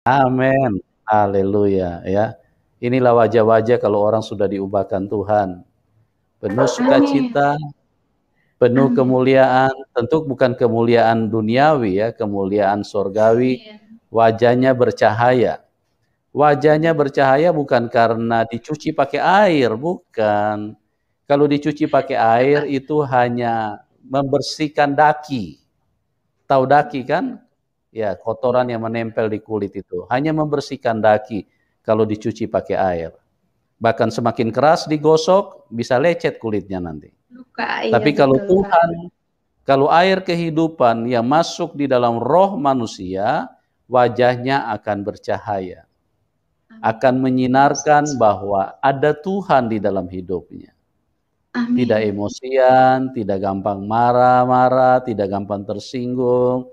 Amin. Haleluya ya. Inilah wajah-wajah kalau orang sudah diubahkan Tuhan. Penuh Amin. sukacita, penuh Amin. kemuliaan, tentu bukan kemuliaan duniawi ya, kemuliaan sorgawi, Amin. wajahnya bercahaya. Wajahnya bercahaya bukan karena dicuci pakai air, bukan. Kalau dicuci pakai air itu hanya membersihkan daki. Tahu daki kan? Ya, kotoran Iya. yang menempel di kulit itu. Hanya membersihkan daki kalau dicuci pakai air. Bahkan semakin keras digosok, bisa lecet kulitnya nanti. Luka, iya Tapi kalau betul, Pak. Tuhan, kalau air kehidupan yang masuk di dalam roh manusia, wajahnya akan bercahaya. Amin. Akan menyinarkan bahwa ada Tuhan di dalam hidupnya. Tidak Amin. emosian, tidak gampang marah-marah, tidak gampang tersinggung,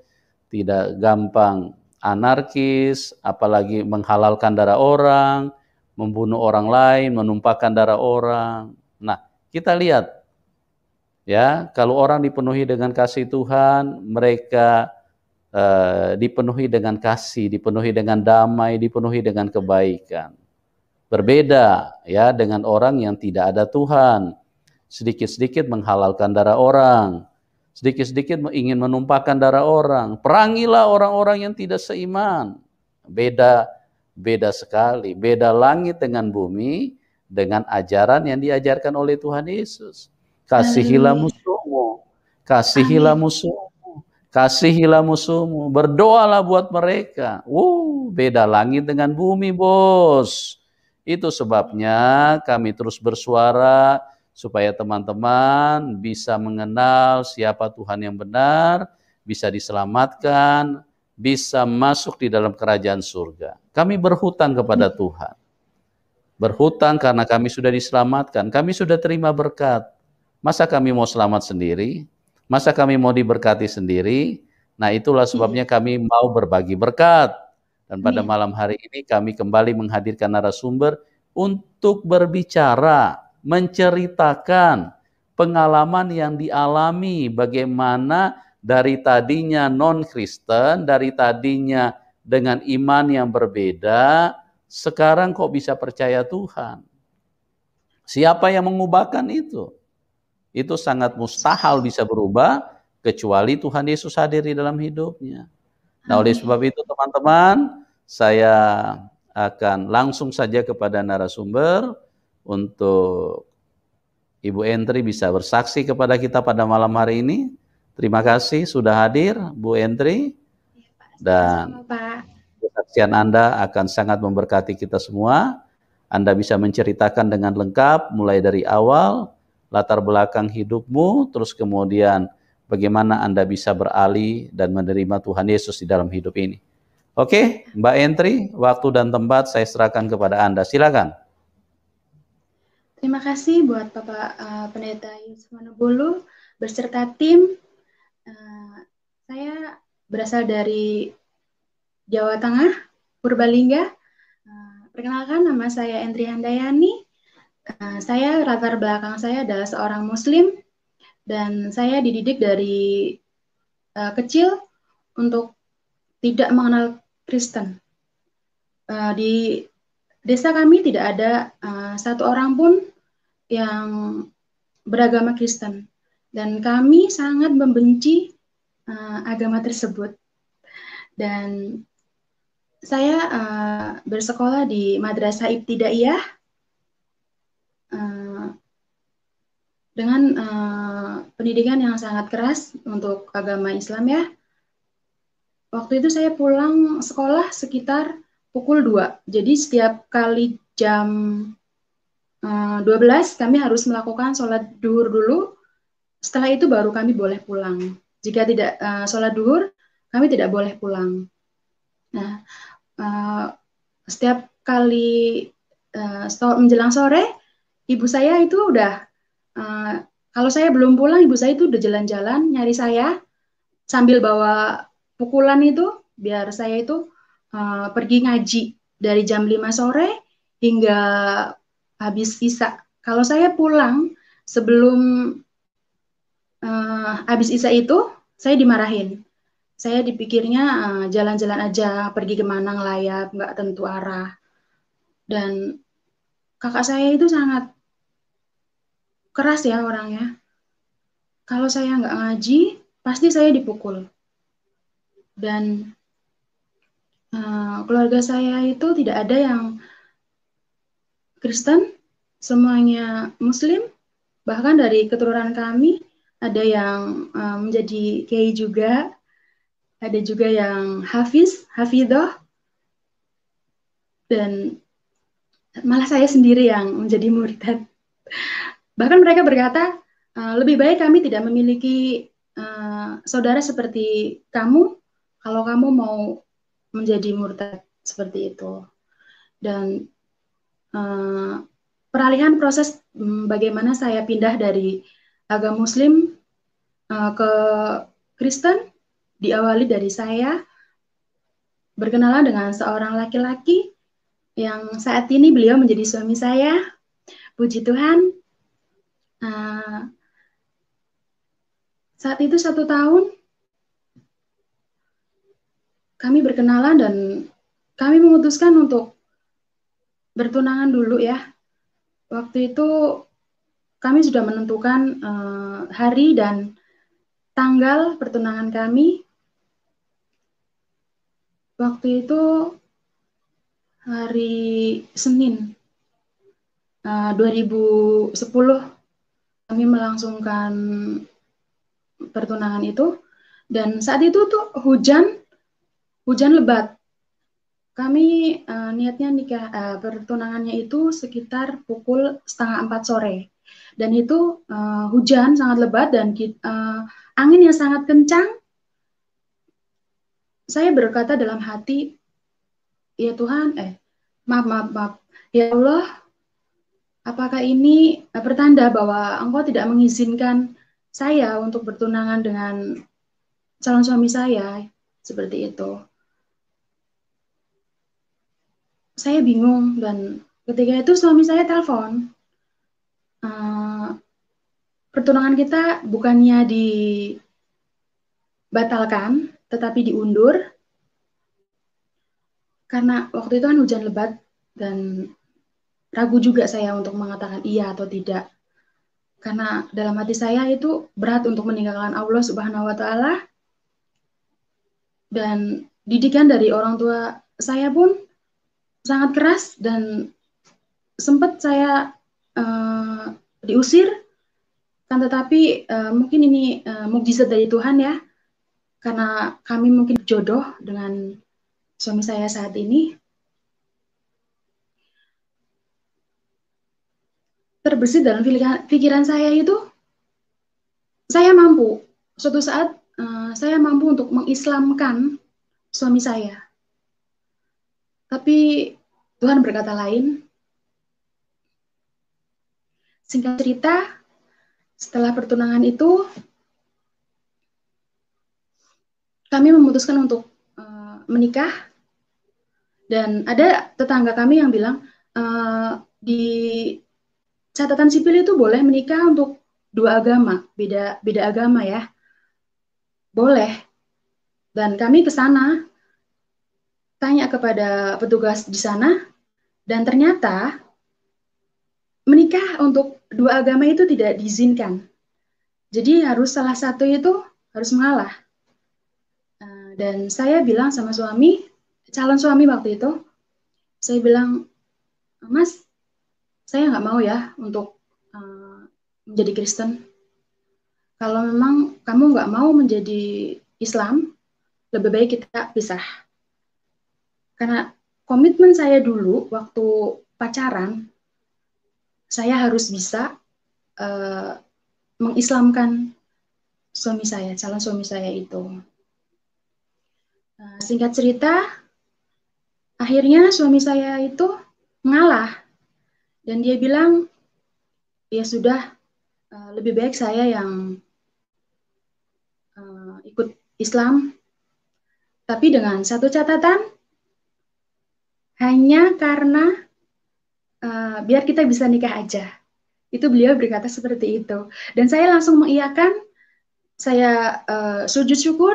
tidak gampang anarkis, apalagi menghalalkan darah orang, membunuh orang lain, menumpahkan darah orang. Nah, kita lihat ya, kalau orang dipenuhi dengan kasih Tuhan, mereka dipenuhi dengan kasih, dipenuhi dengan damai, dipenuhi dengan kebaikan. Berbeda ya dengan orang yang tidak ada Tuhan. Sedikit-sedikit menghalalkan darah orang, sedikit-sedikit ingin menumpahkan darah orang. Perangilah orang-orang yang tidak seiman. Beda sekali, beda langit dengan bumi dengan ajaran yang diajarkan oleh Tuhan Yesus. Kasihilah Haleluya. musuhmu, kasihilah Amin. musuhmu, kasihilah musuhmu, berdoalah buat mereka. Beda langit dengan bumi, bos. Itu sebabnya kami terus bersuara supaya teman-teman bisa mengenal siapa Tuhan yang benar, bisa diselamatkan, bisa masuk di dalam kerajaan surga. Kami berhutang kepada Tuhan. Berhutang karena kami sudah diselamatkan, kami sudah terima berkat. Masa kami mau selamat sendiri? Masa kami mau diberkati sendiri? Nah, itulah sebabnya Iya. kami mau berbagi berkat. Dan pada Amin. malam hari ini kami kembali menghadirkan narasumber untuk berbicara, menceritakan pengalaman yang dialami, bagaimana dari tadinya non-Kristen, dari tadinya dengan iman yang berbeda, sekarang kok bisa percaya Tuhan. Siapa yang mengubahkan itu? Itu sangat mustahil bisa berubah kecuali Tuhan Yesus hadir di dalam hidupnya. Nah, oleh sebab Amin. itu teman-teman, saya akan langsung saja kepada narasumber untuk Ibu Entri bisa bersaksi kepada kita pada malam hari ini. Terima kasih sudah hadir, Bu Entri, Iya, Pak. Sama-sama, dan Pak. kesaksian Anda akan sangat memberkati kita semua. Anda bisa menceritakan dengan lengkap, mulai dari awal, latar belakang hidupmu, terus kemudian bagaimana Anda bisa beralih dan menerima Tuhan Yesus di dalam hidup ini. Oke, Mbak Entri, waktu dan tempat saya serahkan kepada Anda. Silakan. Terima kasih buat Bapak Pendeta Yusuf Manobolo beserta tim. Saya berasal dari Jawa Tengah, Purbalingga. Perkenalkan, nama saya Endri Handayani. Saya latar belakang saya adalah seorang Muslim dan saya dididik dari kecil untuk tidak mengenal Kristen. Di desa kami tidak ada satu orang pun yang beragama Kristen dan kami sangat membenci agama tersebut. Dan saya bersekolah di Madrasah Ibtidaiyah dengan pendidikan yang sangat keras untuk agama Islam ya. Waktu itu saya pulang sekolah sekitar pukul 2. Jadi setiap kali jam 12 kami harus melakukan sholat duhur dulu. Setelah itu baru kami boleh pulang. Jika tidak sholat duhur, kami tidak boleh pulang. Nah, setiap kali menjelang sore, ibu saya itu udah, kalau saya belum pulang, ibu saya itu udah jalan-jalan nyari saya sambil bawa pukulan itu, biar saya itu pergi ngaji dari jam 5 sore hingga habis isya. Kalau saya pulang sebelum habis isya itu, saya dimarahin. Saya dipikirnya jalan-jalan aja, pergi kemana ngelayap, nggak tentu arah. Dan kakak saya itu sangat keras ya orangnya. Kalau saya nggak ngaji, pasti saya dipukul. Dan keluarga saya itu tidak ada yang Kristen, semuanya Muslim. Bahkan dari keturunan kami ada yang menjadi kiai juga, ada juga yang hafiz, hafidhoh, dan malah saya sendiri yang menjadi murtad. Bahkan mereka berkata, lebih baik kami tidak memiliki saudara seperti kamu, kalau kamu mau menjadi murtad seperti itu. Dan peralihan proses bagaimana saya pindah dari agama Muslim ke Kristen diawali dari saya berkenalan dengan seorang laki-laki yang saat ini beliau menjadi suami saya. Puji Tuhan. Saat itu 1 tahun kami berkenalan dan kami memutuskan untuk bertunangan dulu ya. Waktu itu kami sudah menentukan hari dan tanggal pertunangan kami. Waktu itu hari Senin 2010 kami melangsungkan pertunangan itu, dan saat itu tuh hujan lebat. Kami niatnya nikah pertunangannya itu sekitar pukul 3:30 sore, dan itu hujan sangat lebat dan angin yang sangat kencang. Saya berkata dalam hati, ya Tuhan, maaf, ya Allah, apakah ini pertanda bahwa Engkau tidak mengizinkan saya untuk bertunangan dengan calon suami saya, seperti itu. Saya bingung, dan ketika itu suami saya telepon. Pertunangan kita bukannya dibatalkan, tetapi diundur. Karena waktu itu kan hujan lebat, dan ragu juga saya untuk mengatakan iya atau tidak. Karena dalam hati saya itu berat untuk meninggalkan Allah Subhanahu wa Ta'ala. Dan didikan dari orang tua saya pun sangat keras, dan sempat saya diusir, kan tetapi mungkin ini mukjizat dari Tuhan ya, karena kami mungkin jodoh dengan suami saya saat ini. Terbesit dalam pikiran saya itu, saya mampu, suatu saat saya mampu untuk mengislamkan suami saya. Tapi Tuhan berkata lain. Singkat cerita, setelah pertunangan itu, kami memutuskan untuk menikah. Dan ada tetangga kami yang bilang, di catatan sipil itu boleh menikah untuk dua agama, beda agama ya. Boleh. Dan kami ke sana, tanya kepada petugas di sana, dan ternyata menikah untuk dua agama itu tidak diizinkan. Jadi harus salah satu itu harus mengalah. Dan saya bilang sama suami, calon suami waktu itu, saya bilang, Mas, saya nggak mau ya untuk menjadi Kristen. Kalau memang kamu nggak mau menjadi Islam, lebih baik kita pisah. Karena komitmen saya dulu waktu pacaran, saya harus bisa mengislamkan suami saya, calon suami saya itu. Singkat cerita, akhirnya suami saya itu mengalah. Dan dia bilang, ya sudah, lebih baik saya yang ikut Islam. Tapi dengan satu catatan, hanya karena biar kita bisa nikah aja. Itu beliau berkata seperti itu. Dan saya langsung mengiyakan, saya sujud syukur,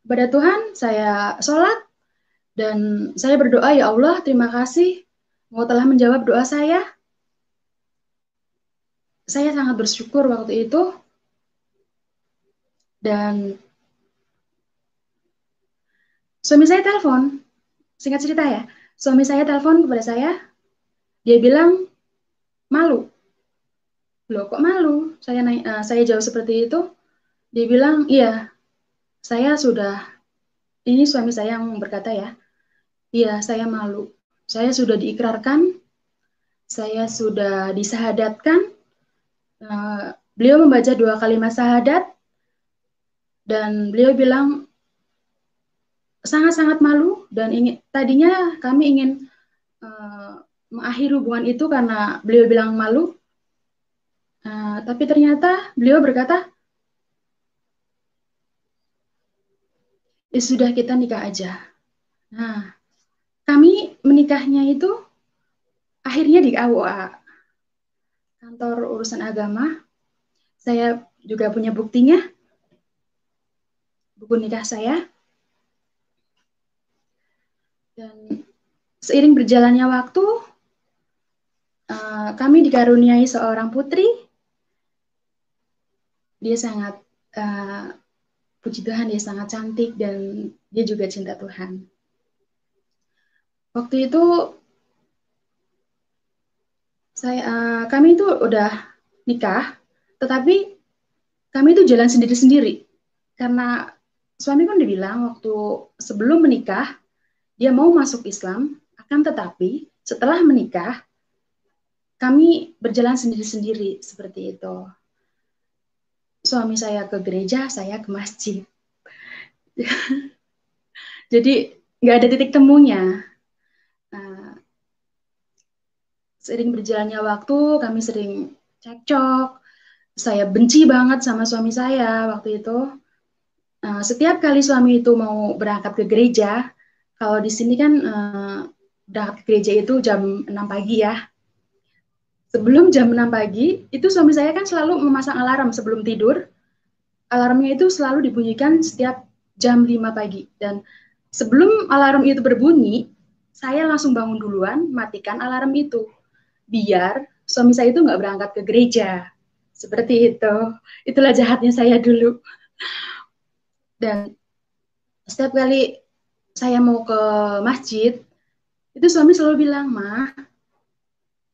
kepada Tuhan, saya sholat, dan saya berdoa, ya Allah, terima kasih Engkau telah menjawab doa saya. Saya sangat bersyukur waktu itu, dan suami saya telepon, singkat cerita ya, suami saya telepon kepada saya, dia bilang, malu. Loh, kok malu? Saya jawab seperti itu, dia bilang, iya, saya sudah, ini suami saya yang berkata ya, iya, saya malu. Saya sudah diikrarkan, saya sudah disahadatkan. Beliau membaca 2 kalimat syahadat, dan beliau bilang sangat-sangat malu, dan tadinya kami ingin mengakhiri hubungan itu karena beliau bilang malu. Tapi ternyata beliau berkata, ya sudah, kita nikah aja. Nah, kami menikahnya itu akhirnya di KUA, kantor urusan agama. Saya juga punya buktinya, buku nikah saya. Dan seiring berjalannya waktu, kami dikaruniai seorang putri. Dia sangat, puji Tuhan, dia sangat cantik, dan dia juga cinta Tuhan. Waktu itu kami itu udah nikah, tetapi kami itu jalan sendiri-sendiri. Karena suami kan dibilang waktu sebelum menikah, dia mau masuk Islam, akan tetapi setelah menikah, kami berjalan sendiri-sendiri, seperti itu. Suami saya ke gereja, saya ke masjid. Jadi nggak ada titik temunya. Seiring berjalannya waktu, kami sering cekcok. Saya benci banget sama suami saya waktu itu. Setiap kali suami itu mau berangkat ke gereja, kalau di sini kan berangkat ke gereja itu jam 6 pagi ya. Sebelum jam 6 pagi, itu suami saya kan selalu memasang alarm sebelum tidur. Alarmnya itu selalu dibunyikan setiap jam 5 pagi. Dan sebelum alarm itu berbunyi, saya langsung bangun duluan, matikan alarm itu. Biar suami saya itu nggak berangkat ke gereja. Seperti itu. Itulah jahatnya saya dulu. Dan setiap kali saya mau ke masjid, itu suami selalu bilang, Ma,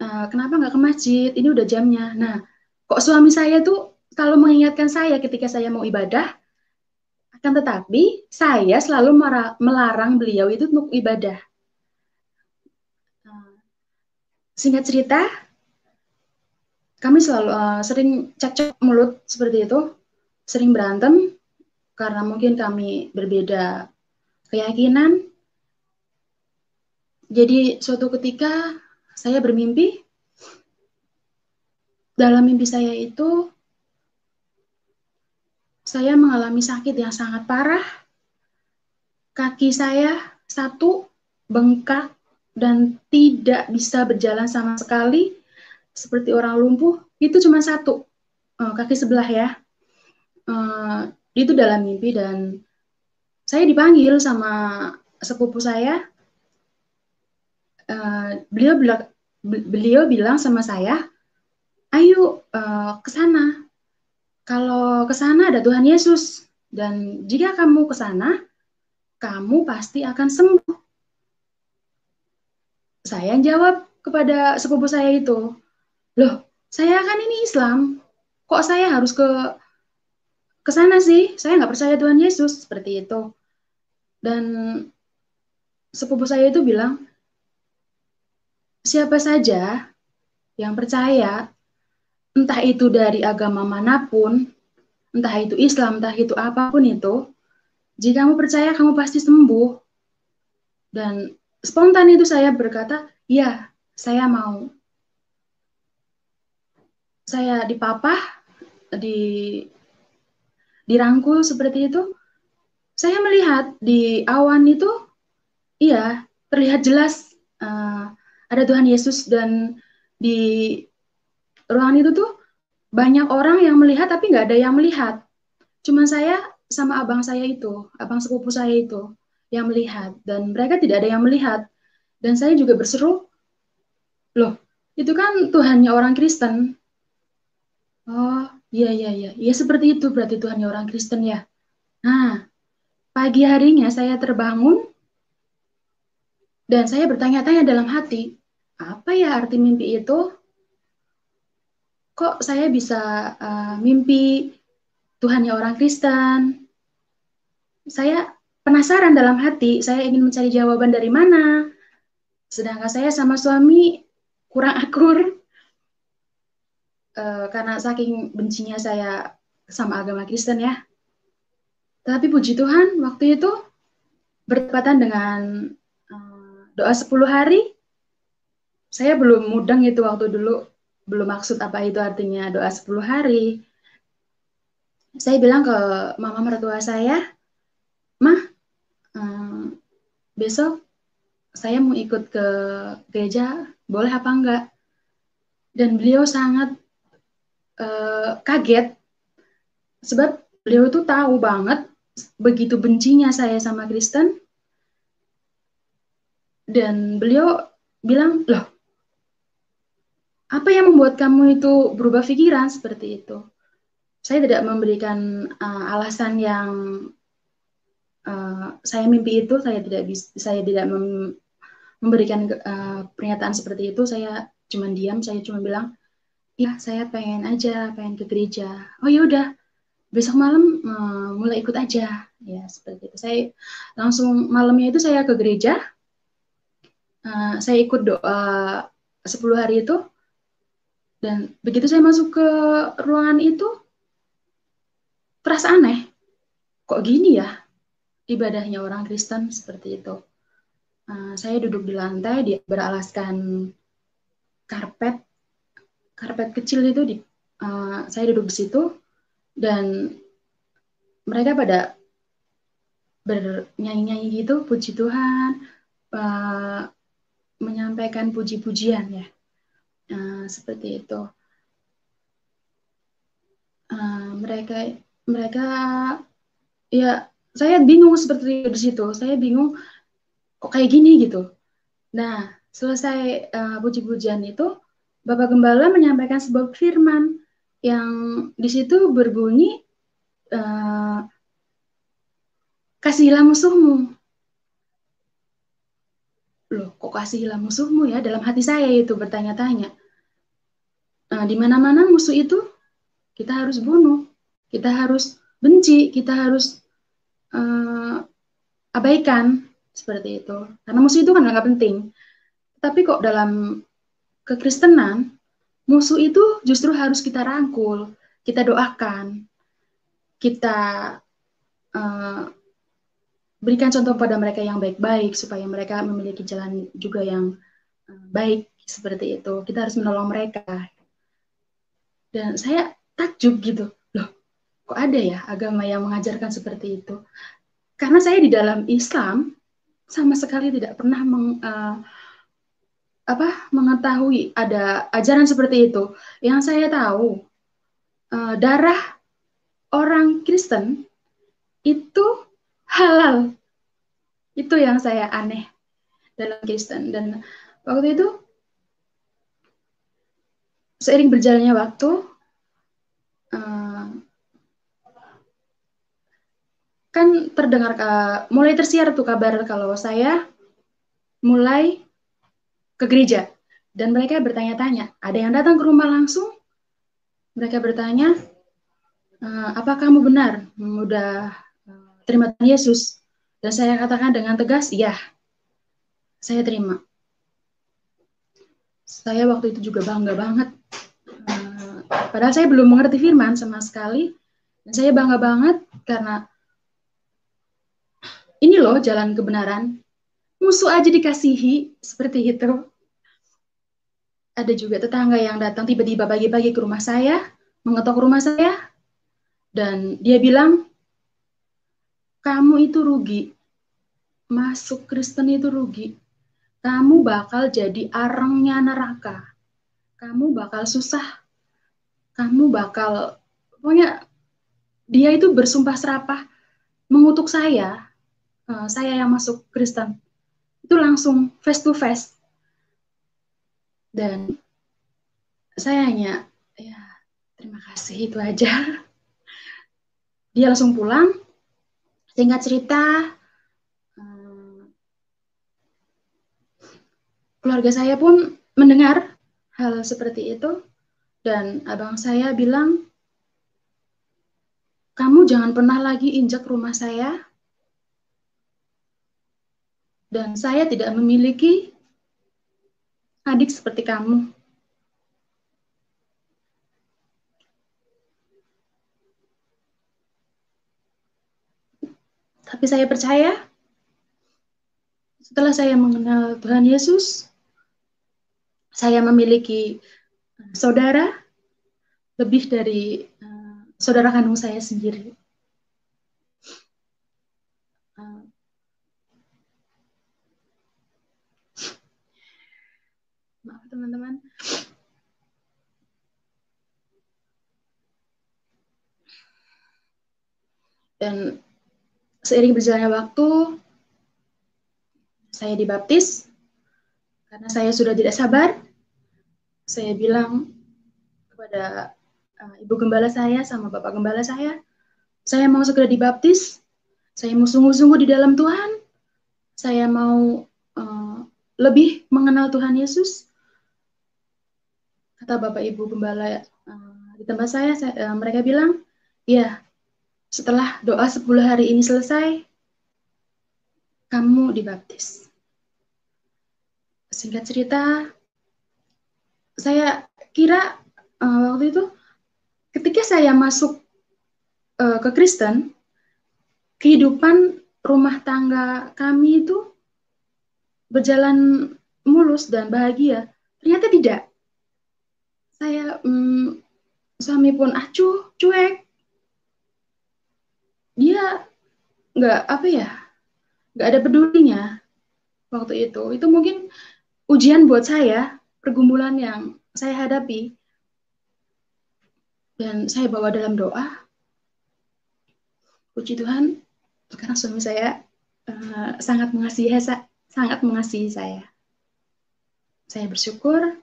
kenapa nggak ke masjid? Ini udah jamnya. Nah, kok suami saya tuh selalu mengingatkan saya ketika saya mau ibadah, akan tetapi saya selalu melarang beliau itu untuk ibadah. Singkat cerita, kami selalu sering cekcok mulut seperti itu, sering berantem, karena mungkin kami berbeda keyakinan. Jadi suatu ketika saya bermimpi, dalam mimpi saya itu saya mengalami sakit yang sangat parah. Kaki saya satu bengkak dan tidak bisa berjalan sama sekali, seperti orang lumpuh. Itu cuma satu, kaki sebelah ya. Itu dalam mimpi, dan saya dipanggil sama sepupu saya. Beliau bilang sama saya, ayo ke sana. Kalau ke sana ada Tuhan Yesus, dan jika kamu ke sana, kamu pasti akan sembuh. Saya jawab kepada sepupu saya itu, loh, saya kan ini Islam, kok saya harus ke sana sih? Saya nggak percaya Tuhan Yesus, seperti itu. Dan sepupu saya itu bilang, siapa saja yang percaya, entah itu dari agama manapun, entah itu Islam, entah itu apapun itu, jika kamu percaya, kamu pasti sembuh. Dan spontan itu saya berkata, ya, saya mau. Saya dipapah, dirangkul seperti itu. Saya melihat di awan itu, iya, terlihat jelas ada Tuhan Yesus, dan di ruangan itu tuh banyak orang yang melihat, tapi nggak ada yang melihat. Cuma saya sama abang saya itu, abang sepupu saya itu yang melihat, dan mereka tidak ada yang melihat. Dan saya juga berseru, loh, itu kan Tuhannya orang Kristen. Oh, iya, iya, iya. Iya, seperti itu berarti Tuhannya orang Kristen ya. Nah, pagi harinya saya terbangun dan saya bertanya-tanya dalam hati, apa ya arti mimpi itu? Kok saya bisa mimpi Tuhannya orang Kristen? Saya penasaran dalam hati, saya ingin mencari jawaban dari mana. Sedangkan saya sama suami kurang akur karena saking bencinya saya sama agama Kristen ya. Tapi puji Tuhan, waktu itu bertepatan dengan doa 10 hari, saya belum mudeng itu waktu dulu, belum maksud apa itu artinya doa 10 hari. Saya bilang ke mama mertua saya, Mah, besok saya mau ikut ke gereja, boleh apa enggak? Dan beliau sangat kaget, sebab beliau tuh tahu banget begitu bencinya saya sama Kristen, dan beliau bilang, loh, apa yang membuat kamu itu berubah pikiran seperti itu? Saya tidak memberikan alasan yang saya mimpi itu, saya tidak memberikan pernyataan seperti itu. Saya cuma diam, saya cuma bilang, ya saya pengen aja, pengen ke gereja. Oh ya udah, besok malam mulai ikut aja, ya seperti itu. Saya langsung malamnya itu saya ke gereja, saya ikut doa 10 hari itu, dan begitu saya masuk ke ruangan itu, terasa aneh, kok gini ya ibadahnya orang Kristen seperti itu. Saya duduk di lantai, beralaskan karpet, karpet kecil itu, saya duduk di situ, dan mereka pada bernyanyi-nyanyi gitu, puji Tuhan, menyampaikan puji-pujian ya, seperti itu. Mereka mereka ya, saya bingung seperti di situ, saya bingung kok kayak gini gitu. Nah, selesai puji-pujian itu, Bapak Gembala menyampaikan sebuah firman yang di situ berbunyi, kasihilah musuhmu. Loh, kok kasihilah musuhmu ya? Dalam hati saya itu bertanya-tanya. Di mana-mana musuh itu kita harus bunuh, kita harus benci, kita harus abaikan seperti itu. Karena musuh itu kan nggak penting. Tapi kok dalam kekristenan, musuh itu justru harus kita rangkul, kita doakan, kita berikan contoh pada mereka yang baik-baik, supaya mereka memiliki jalan juga yang baik, seperti itu. Kita harus menolong mereka. Dan saya takjub gitu, loh, kok ada ya agama yang mengajarkan seperti itu? Karena saya di dalam Islam sama sekali tidak pernah mengetahui ada ajaran seperti itu. Yang saya tahu, darah orang Kristen itu halal. Itu yang saya aneh dalam Kristen. Dan waktu itu, seiring berjalannya waktu, kan terdengar, mulai tersiar tuh kabar kalau saya mulai ke gereja. Dan mereka bertanya-tanya, ada yang datang ke rumah langsung, mereka bertanya, apa kamu benar udah terima Tuhan Yesus? Dan saya katakan dengan tegas, ya, saya terima. Saya waktu itu juga bangga banget. Padahal saya belum mengerti firman sama sekali. Dan saya bangga banget karena ini loh jalan kebenaran. Musuh aja dikasihi, seperti itu. Ada juga tetangga yang datang tiba-tiba pagi-pagi ke rumah saya, mengetok rumah saya, dan dia bilang, kamu itu rugi. Masuk Kristen itu rugi. Kamu bakal jadi arengnya neraka. Kamu bakal susah. Kamu bakal, pokoknya dia itu bersumpah serapah mengutuk saya yang masuk Kristen, itu langsung face to face. Dan saya hanya, ya terima kasih, itu aja. Dia langsung pulang. Singkat cerita, keluarga saya pun mendengar hal seperti itu. Dan abang saya bilang, kamu jangan pernah lagi injak rumah saya. Dan saya tidak memiliki adik seperti kamu. Tapi saya percaya, setelah saya mengenal Tuhan Yesus, saya memiliki saudara lebih dari saudara kandung saya sendiri. Maaf teman-teman. Dan seiring berjalannya waktu, saya dibaptis. Karena saya sudah tidak sabar, saya bilang kepada ibu gembala saya sama bapak gembala saya mau segera dibaptis, saya mau sungguh-sungguh di dalam Tuhan, saya mau lebih mengenal Tuhan Yesus. Kata bapak ibu gembala di tempat saya mereka bilang, ya setelah doa 10 hari ini selesai, kamu dibaptis. Singkat cerita, saya kira waktu itu ketika saya masuk ke Kristen, kehidupan rumah tangga kami itu berjalan mulus dan bahagia. Ternyata tidak. Saya suami pun acuh, cuek. Dia nggak apa ya, nggak ada pedulinya waktu itu. Itu mungkin ujian buat saya, pergumulan yang saya hadapi. Dan saya bawa dalam doa. Puji Tuhan, sekarang suami saya sangat mengasihi saya. Saya bersyukur.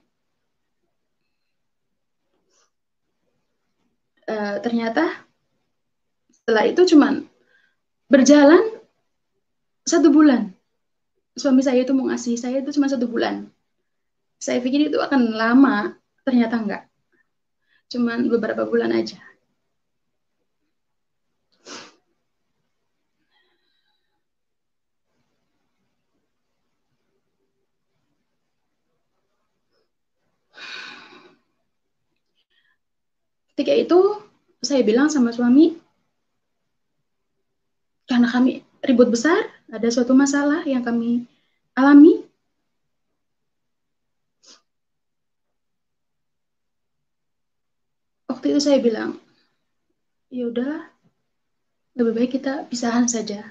Ternyata setelah itu cuman berjalan 1 bulan. Suami saya itu mengasihi saya itu cuma 1 bulan. Saya pikir itu akan lama, ternyata enggak. Cuman beberapa bulan aja. Ketika itu saya bilang sama suami, karena kami ribut besar, ada suatu masalah yang kami alami. Waktu itu saya bilang, ya udahlah, lebih baik kita pisahan saja.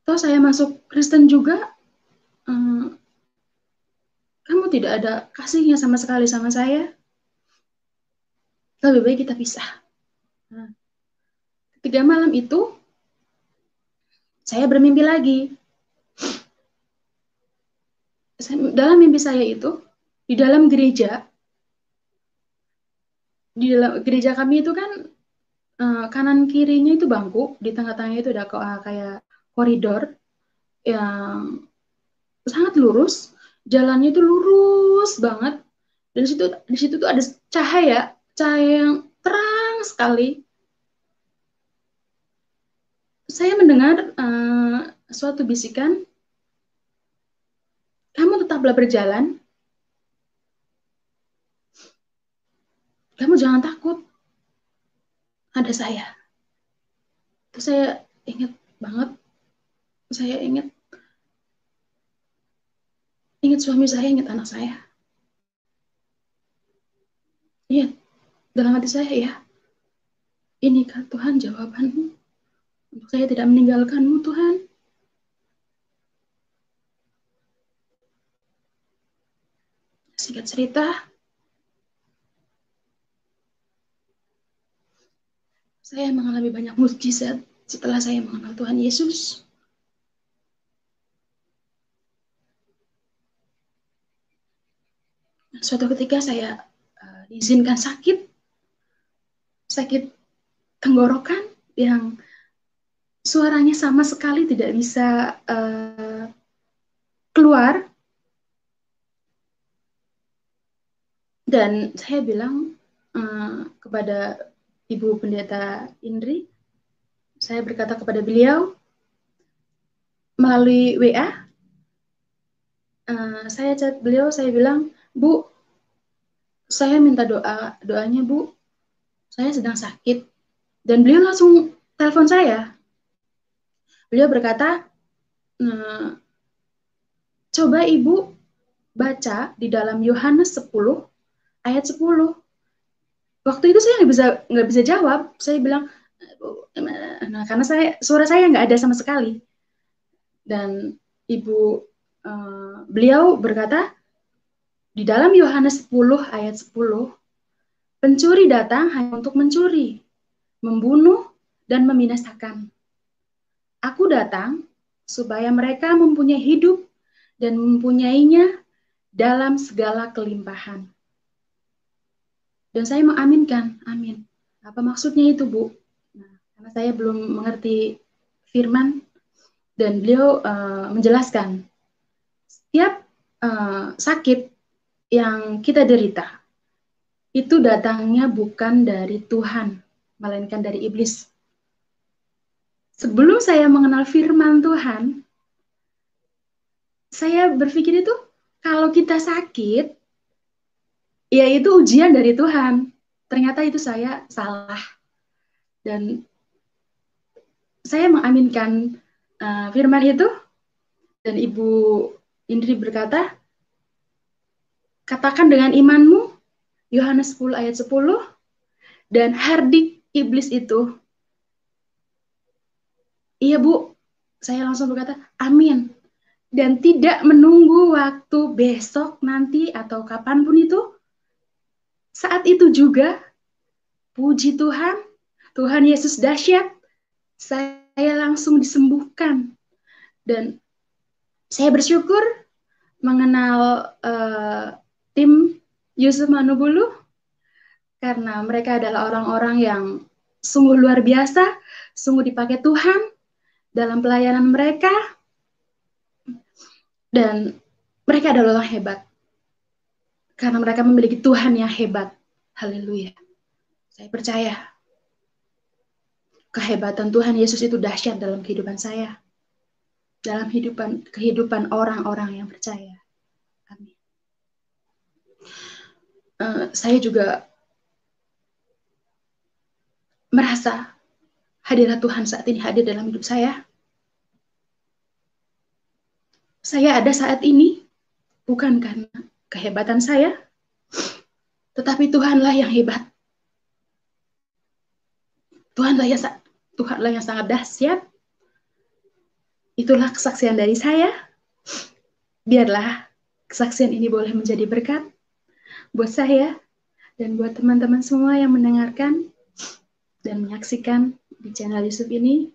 Toh saya masuk Kristen juga, kamu tidak ada kasihnya sama sekali sama saya. Lebih baik kita pisah. Nah, ketika malam itu, saya bermimpi lagi. Dalam mimpi saya itu, di dalam gereja kami itu kan kanan kirinya itu bangku, di tengah-tengahnya itu ada kayak koridor yang sangat lurus, jalannya itu lurus banget, dan di situ tuh ada cahaya yang terang sekali. Saya mendengar suatu bisikan, kamu tetaplah berjalan, kamu jangan takut, ada saya. Terus saya ingat banget, saya ingat suami saya, ingat anak saya. Iya, dalam hati saya, ya, inikah Tuhan jawabanmu? Untuk saya tidak meninggalkanmu, Tuhan. Singkat cerita, saya mengalami banyak mukjizat setelah saya mengenal Tuhan Yesus, suatu ketika saya diizinkan sakit tenggorokan yang suaranya sama sekali tidak bisa keluar. Dan saya bilang kepada Ibu Pendeta Indri, saya berkata kepada beliau melalui WA, saya chat beliau, saya bilang, Bu, saya minta doanya Bu, saya sedang sakit. Dan beliau langsung telepon saya. Beliau berkata, coba Ibu baca di dalam Yohanes 10 ayat 10. Waktu itu saya nggak bisa jawab. Saya bilang, karena suara saya nggak ada sama sekali. Dan beliau berkata, di dalam Yohanes 10 ayat 10, pencuri datang hanya untuk mencuri, membunuh, dan membinasakan. Aku datang supaya mereka mempunyai hidup dan mempunyainya dalam segala kelimpahan. Dan saya mengaminkan, amin. Apa maksudnya itu, Bu? Nah, karena saya belum mengerti firman, dan beliau menjelaskan, setiap sakit yang kita derita, itu datangnya bukan dari Tuhan, melainkan dari iblis. Sebelum saya mengenal firman Tuhan, saya berpikir itu, kalau kita sakit, ya itu ujian dari Tuhan. Ternyata itu saya salah. Dan saya mengaminkan firman itu, dan Ibu Indri berkata, katakan dengan imanmu, Yohanes 10 ayat 10, dan hardik iblis itu. Iya Bu, saya langsung berkata, amin. Dan tidak menunggu waktu besok nanti atau kapanpun itu, saat itu juga, puji Tuhan, Tuhan Yesus dahsyat, saya langsung disembuhkan. Dan saya bersyukur mengenal tim Yusuf Manubulu, karena mereka adalah orang-orang yang sungguh luar biasa, sungguh dipakai Tuhan dalam pelayanan mereka, dan mereka adalah orang hebat, karena mereka memiliki Tuhan yang hebat. Haleluya. Saya percaya kehebatan Tuhan Yesus itu dahsyat dalam kehidupan saya, dalam kehidupan orang-orang yang percaya. Amin. Saya juga merasa hadirat Tuhan saat ini hadir dalam hidup saya. Saya ada saat ini bukan karena kehebatan saya, tetapi Tuhanlah yang hebat. Tuhanlah yang sangat dahsyat. Itulah kesaksian dari saya. Biarlah kesaksian ini boleh menjadi berkat buat saya dan buat teman-teman semua yang mendengarkan dan menyaksikan di channel Yusuf ini.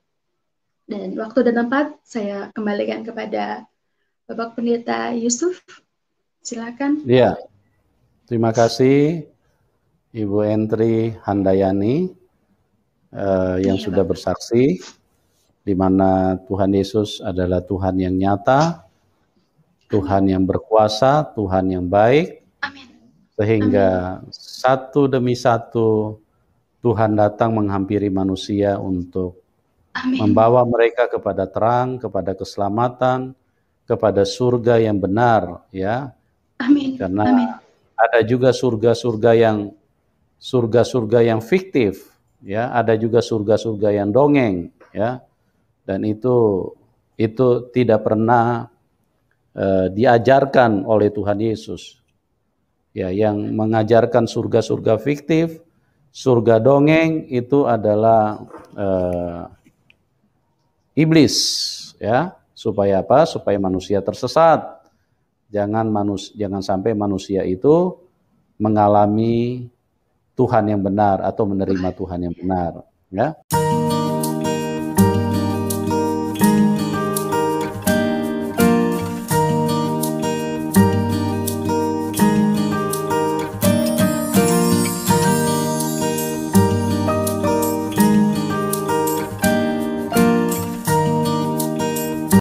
Dan waktu dan tempat saya kembalikan kepada Bapak Pendeta Yusuf. Silakan. Iya, terima kasih Ibu Entri Handayani yang sudah bersaksi, di mana Tuhan Yesus adalah Tuhan yang nyata, Tuhan yang berkuasa, Tuhan yang baik, Amin. Sehingga satu demi satu Tuhan datang menghampiri manusia untuk membawa mereka kepada terang, kepada keselamatan, kepada surga yang benar, ya. Amin. Karena ada juga surga-surga yang fiktif, ya, ada juga surga-surga yang dongeng, ya, dan itu tidak pernah diajarkan oleh Tuhan Yesus, ya. Yang mengajarkan surga-surga fiktif, surga dongeng itu adalah iblis, ya. Supaya apa? Supaya manusia tersesat. Jangan sampai manusia itu mengalami Tuhan yang benar atau menerima Tuhan yang benar, ya.